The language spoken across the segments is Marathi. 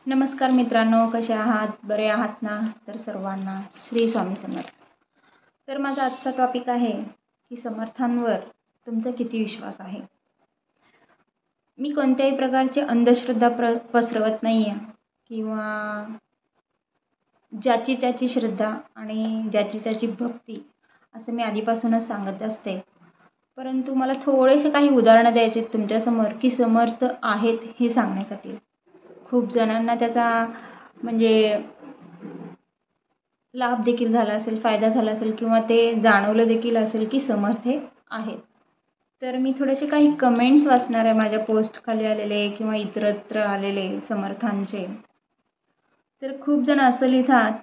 नमस्कार मित्रांनो, कसे आहात? बरे आहात ना? तर सर्वांना श्री स्वामी समर्थ. तर माझा आजचा टॉपिक आहे की समर्थांवर तुमचा किती विश्वास आहे. मी कोणत्याही प्रकारची अंधश्रद्धा पसरवत नाही आहे किंवा ज्याची त्याची श्रद्धा आणि ज्याची त्याची भक्ती असं मी आधीपासूनच सांगत असते. परंतु मला थोडेसे काही उदाहरणं द्यायचे आहेत तुमच्यासमोर की समर्थ आहेत हे सांगण्यासाठी. खूप जणांना त्याचा म्हणजे लाभ देखील झाला असेल, फायदा झाला असेल किंवा ते जाणवलं देखील असेल की समर्थ हे आहेत. तर मी थोडेसे काही कमेंट्स वाचणार आहे माझ्या पोस्ट खाली आलेले किंवा इतरत्र आलेले समर्थांचे. तर खूप जण असं लिहितात,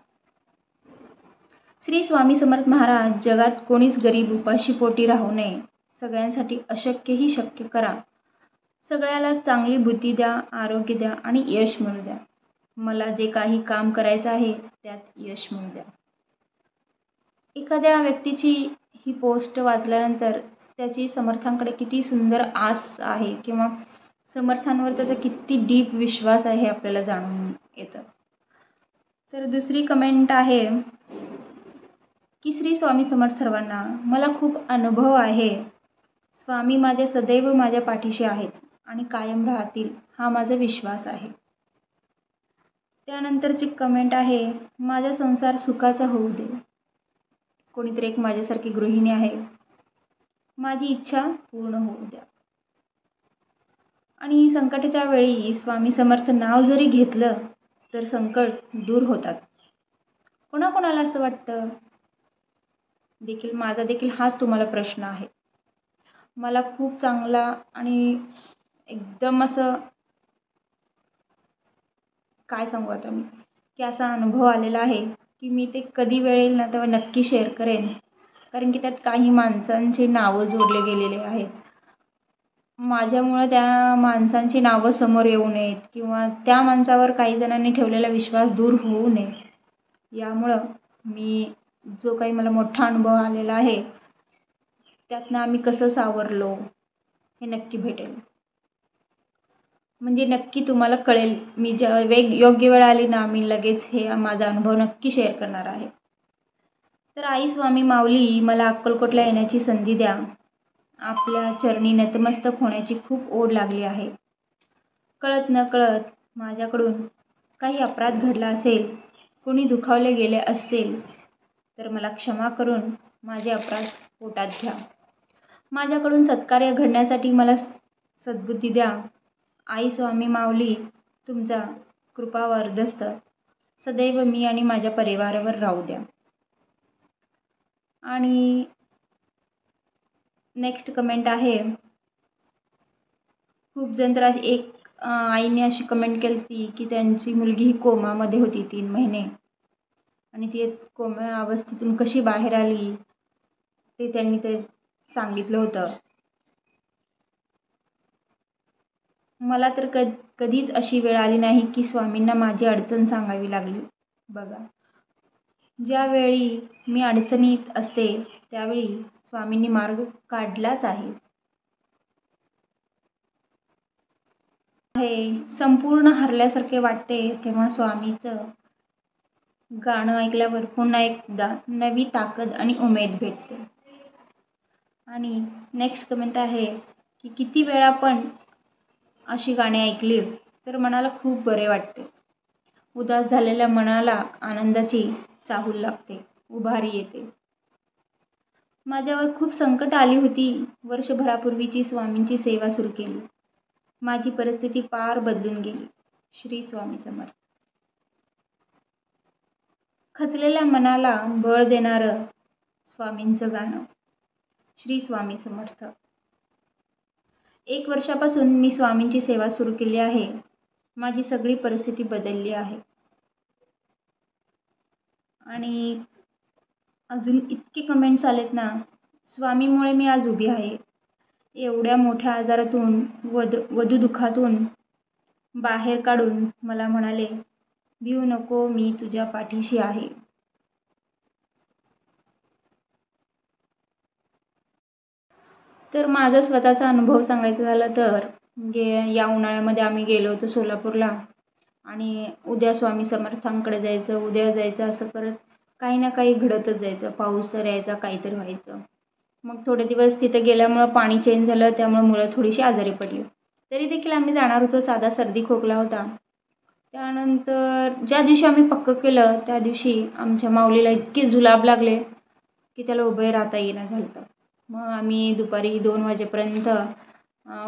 श्री स्वामी समर्थ महाराज, जगात कोणीच गरीब उपाशी पोटी राहू नये, सगळ्यांसाठी अशक्यही शक्य करा, सगळ्याला चांगली बुद्धी द्या, आरोग्य द्या आणि यश मिळू द्या. मला जे काही काम करायचं आहे त्यात यश मिळू द्या. एखाद्या व्यक्तीची ही पोस्ट वाचल्यानंतर त्याची समर्थांकडे किती सुंदर आस आहे किंवा समर्थांवर त्याचा किती डीप विश्वास आहे हे आपल्याला जाणून येतं. तर दुसरी कमेंट आहे की श्री स्वामी समर्थ सर्वांना, मला खूप अनुभव आहे. स्वामी माझ्या सदैव माझ्या पाठीशी आहेत आणि कायम राहतील हा माझा विश्वास आहे. त्यानंतरची कमेंट आहे, माझा संसार सुखाचा होऊ दे. कोणीतरी एक माझ्यासारखी गृहिणी आहे, माझी इच्छा पूर्ण होऊ द्या. आणि संकटाच्या वेळी स्वामी समर्थ नाव जरी घेतलं तर संकट दूर होतात. कोणाकोणाला असं वाटतं देखील, माझा देखील हाच तुम्हाला प्रश्न आहे. मला खूप चांगला आणि एकदम असं काय सांगू आता मी की असा अनुभव आलेला आहे की मी ते कधी वेळ येईल ना तेव्हा नक्की शेअर करेन. कारण की त्यात काही माणसांची नावं जोडले गेलेले आहेत. माझ्यामुळं त्या माणसांची नावं समोर येऊ नयेत किंवा त्या माणसावर काही जणांनी ठेवलेला विश्वास दूर होऊ नये, यामुळं मी जो काही मला मोठा अनुभव आलेला आहे त्यातनं आम्ही कसं सावरलो हे नक्की भेटेल. म्हणजे नक्की तुम्हाला कळेल. मी योग्य वेळ आली ना मी लगेच हे माझा अनुभव नक्की शेअर करणार आहे. तर आई स्वामी माऊली, मला अक्कलकोटला येण्याची संधी द्या. आपल्या चरणी नतमस्तक होण्याची खूप ओढ लागली आहे. कळत न कळत माझ्याकडून काही अपराध घडला असेल, कोणी दुखावले गेले असतील तर मला क्षमा करून माझे अपराध पोटात घ्या. माझ्याकडून सत्कार्य घडण्यासाठी मला सद्बुद्धी द्या. आई स्वामी माऊली, तुमचा कृपा वरदस्त सदैव मी आणि माझ्या परिवारावर राहू द्या. आणि नेक्स्ट कमेंट आहे, खूप जण तर एक आईने अशी कमेंट केली होती की त्यांची मुलगी ही कोमामध्ये होती 3 महिने आणि ती कोमा अवस्थेतून कशी बाहेर आली ते त्यांनी ते सांगितलं होतं. मला तर कधीच अशी वेळ आली नाही की स्वामींना माझी अडचण सांगावी लागली. बघा, ज्यावेळी मी अडचणीत असते त्यावेळी स्वामींनी मार्ग काढलाच आहे. संपूर्ण हरल्यासारखे वाटते तेव्हा स्वामीचं गाणं ऐकल्यावर पुन्हा एकदा नवी ताकद आणि उमेद भेटते. आणि नेक्स्ट कमेंट आहे की किती वेळा पण अशी गाणी ऐकली तर मनाला खूप बरे वाटते. उदास झालेल्या मनाला आनंदाची चाहूल लागते, उभारी येते. माझ्यावर खूप संकट आली होती. वर्षभरापूर्वीची स्वामींची सेवा सुरू केली. माझी परिस्थिती पार बदलून गेली. श्री स्वामी समर्थ. खचलेल्या मनाला बळ देणारं स्वामींचं गाणं. श्री स्वामी समर्थ. 1 वर्षापासून मी स्वामींची सेवा सुरू केली आहे. माझी सगळी परिस्थिती बदलली आहे. आणि अजून इतके कमेंट्स आलेत ना, स्वामीमुळे मी आज उभी आहे. एवढ्या मोठ्या आजारातून वधू दुःखातून बाहेर काढून मला म्हणाले, भिऊ नको, मी तुझ्या पाठीशी आहे. तर माझा स्वतःचा अनुभव सांगायचा झाला तर म्हणजे या उन्हाळ्यामध्ये आम्ही गेलो होतो सोलापूरला. आणि उद्या स्वामी समर्थांकडे जायचं, उद्या जायचं, असं करत काही ना काही घडतच जायचं. पाऊस तर यायचा, काहीतरी व्हायचं. मग थोडे दिवस तिथे गेल्यामुळं पाणी चेंज झालं, त्यामुळे मुलं थोडीशी आजारी पडली. तरी देखील आम्ही जाणार होतो, साधा सर्दी खोकला होता. त्यानंतर ज्या दिवशी आम्ही पक्कं केलं त्या दिवशी आमच्या माऊलीला इतके जुलाब लागले की त्याला उभे राहता येईना झालं होतं. मग आम्ही दुपारी 2 वाजेपर्यंत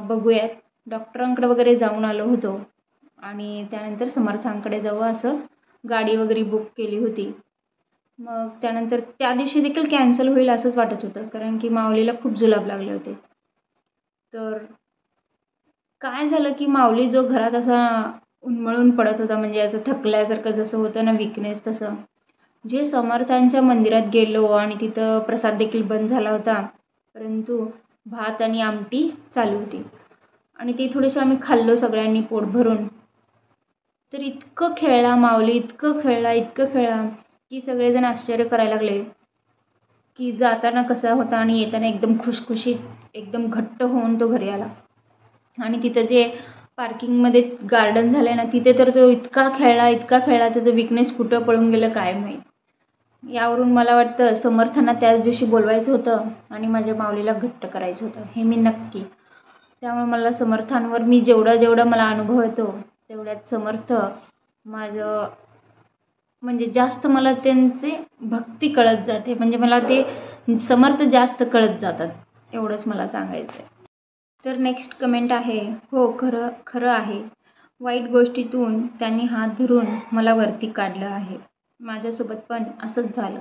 बघूयात डॉक्टरांकडे वगैरे जाऊन आलो होतो आणि त्यानंतर समर्थांकडे जाऊ असं गाडी वगैरे बुक केली होती. मग त्यानंतर त्या दिवशी देखील कॅन्सल होईल असंच वाटत होतं, कारण की माऊलीला खूप जुलाब लागले होते. तर काय झालं की माऊली जो घरात असा उन्मळून पडत होता, म्हणजे असं थकल्यासारखं जसं होतं ना, विकनेस, तसं. जे समर्थांच्या मंदिरात गेलो आणि तिथं प्रसाद देखील बंद झाला होता, परंतु भात आणि आमटी चालू होती आणि ती थोडीशी आम्ही खाल्लो सगळ्यांनी पोट भरून. तर इतकं खेळला माऊली, इतकं खेळला की सगळेजण आश्चर्य करायला लागले की जाताना कसा होता आणि येताना एकदम खुशखुशीत, एकदम घट्ट होऊन तो घरी आला. आणि तिथं जे पार्किंगमध्ये गार्डन झालं आहे ना, तिथे तर तो इतका खेळला, त्याचं विकनेस कुठं पळून गेलं काय माहीत. यावरून मला वाटतं समर्थांना त्याच दिवशी बोलवायचं होतं आणि माझ्या माऊलीला घट्ट करायचं होतं, हे मी नक्की. त्यामुळे मला समर्थांवर मी जेवढा मला अनुभव येतो तेवढ्यात समर्थ माझं, म्हणजे जास्त मला त्यांचे भक्ती कळत जाते, म्हणजे मला ते समर्थ जास्त कळत जातात, एवढंच मला सांगायचं आहे. तर नेक्स्ट कमेंट आहे, हो खरं आहे, वाईट गोष्टीतून त्यांनी हात धरून मला वरती काढलं आहे. माझ्यासोबत पण असंच झालं.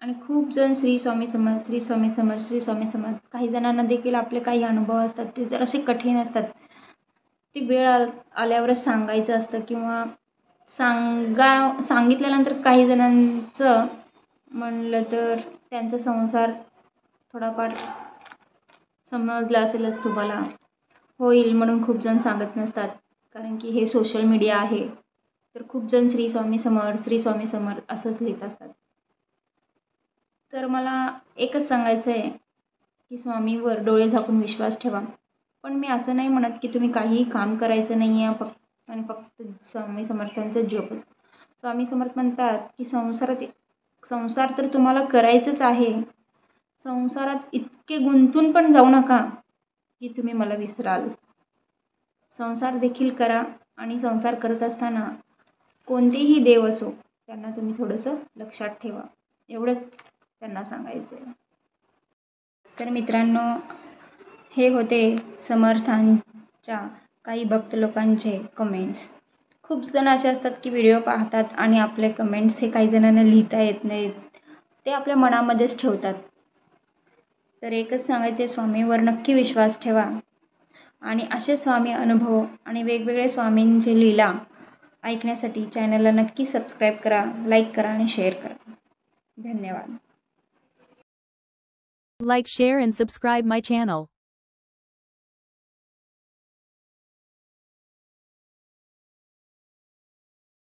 आणि खूप जण श्री स्वामी समर्थ, श्री स्वामी समर्थ, श्री स्वामी समर्थ. काही जणांना देखील आपले काही अनुभव असतात ते जरासे कठीण असतात. ती वेळ आल्यावरच सांगायचं असतं, किंवा सांगितल्यानंतर काही जणांचं म्हणलं तर त्यांचा संसार थोडाफार समजला असेलच तुम्हाला, होईल म्हणून खूप जण सांगत नसतात, कारण की हे सोशल मीडिया आहे. तर खूप जण श्री स्वामी समर्थ, श्री स्वामी समर्थ असंच लिहित असतात. तर मला एकच सांगायचं आहे की स्वामीवर डोळे झाकून विश्वास ठेवा. पण मी असं नाही म्हणत की तुम्ही काहीही काम करायचं नाही आहे फक्त स्वामी समर्थांचं जपच. स्वामी समर्थ म्हणतात की संसार तर तुम्हाला करायचंच आहे, संसारात इतके गुंतून पण जाऊ नका की तुम्ही मला विसराल. संसार देखील करा आणि संसार करत असताना कोणतेही देव असो त्यांना तुम्ही थोडंसं लक्षात ठेवा, एवढंच त्यांना सांगायचं आहे. तर मित्रांनो, हे होते समर्थांच्या काही भक्त लोकांचे कमेंट्स. खूप जण असे असतात की व्हिडिओ पाहतात आणि आपले कमेंट्स हे काही जणांना लिहिता येत नाहीत, ते आपल्या मनामध्येच ठेवतात. तर एकच सांगायचे, स्वामीवर नक्की विश्वास ठेवा आणि असे स्वामी अनुभव आणि वेगवेगळे स्वामींचे लीला ऐकण्यासाठी चॅनलला नक्की सबस्क्राईब करा, लाईक करा आणि शेअर करा. धन्यवाद. Like, share and subscribe my channel.